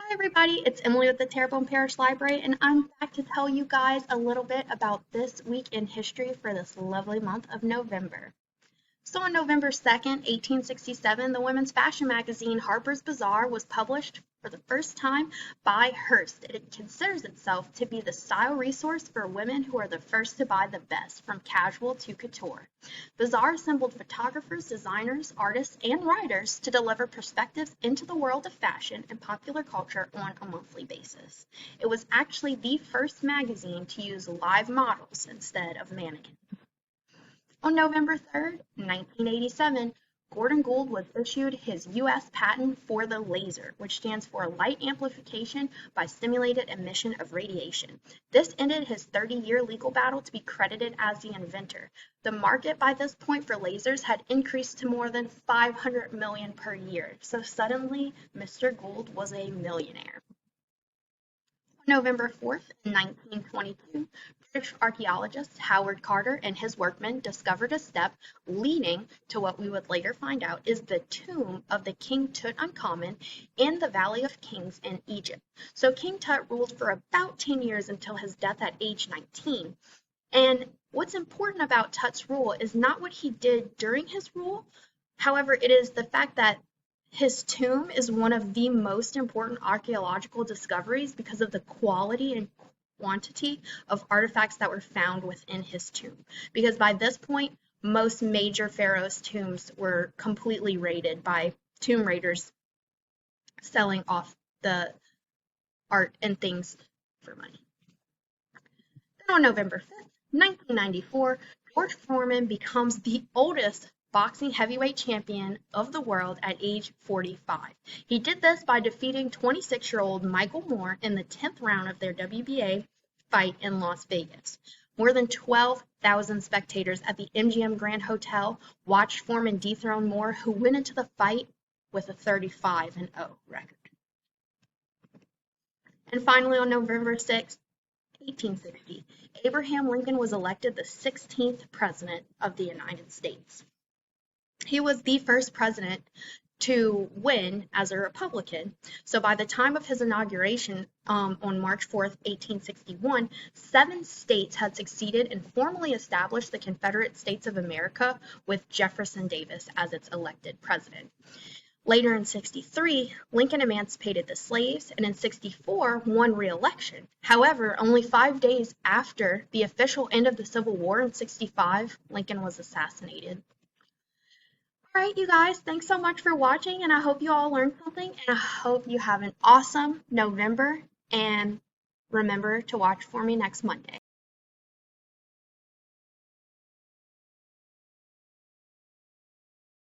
Hi everybody, it's Emily with the Terrebonne Parish Library, and I'm back to tell you guys a little bit about this week in history for this lovely month of November. So on November 2nd, 1867, the women's fashion magazine Harpers Bazaar was published for the first time by Hearst. It considers itself to be the style resource for women who are the first to buy the best, from casual to couture. Bazaar assembled photographers, designers, artists, and writers to deliver perspectives into the world of fashion and popular culture on a monthly basis. It was actually the first magazine to use live models instead of mannequins. On November 3rd, 1987, Gould was issued his U.S. patent for the laser, which stands for light amplification by stimulated emission of radiation. This ended his 30-year legal battle to be credited as the inventor. The market by this point for lasers had increased to more than 500 million per year, so suddenly Mr. Gould was a millionaire. November 4th, 1922, British archaeologist Howard Carter and his workmen discovered a step leading to what we would later find out is the tomb of the King Tutankhamun in the Valley of Kings in Egypt. So King Tut ruled for about 10 years until his death at age 19. And what's important about Tut's rule is not what he did during his rule. However, it is the fact that his tomb is one of the most important archaeological discoveries because of the quality and quantity of artifacts that were found within his tomb. Because by this point, most major pharaohs' tombs were completely raided by tomb raiders selling off the art and things for money. Then on November 5th, 1994, George Foreman becomes the oldest boxing heavyweight champion of the world at age 45. He did this by defeating 26-year-old Michael Moore in the 10th round of their WBA fight in Las Vegas. More than 12,000 spectators at the MGM Grand Hotel watched Foreman dethrone Moore, who went into the fight with a 35-0 record. And finally, on November 6th, 1860, Abraham Lincoln was elected the 16th President of the United States. He was the first president to win as a Republican. So by the time of his inauguration on March 4th, 1861, 7 states had succeeded and formally established the Confederate States of America with Jefferson Davis as its elected president. Later in 63, Lincoln emancipated the slaves, and in 64 won re-election. However, only 5 days after the official end of the Civil War in 65, Lincoln was assassinated. All right, you guys, thanks so much for watching, and I hope you all learned something, and I hope you have an awesome November, and remember to watch for me next Monday.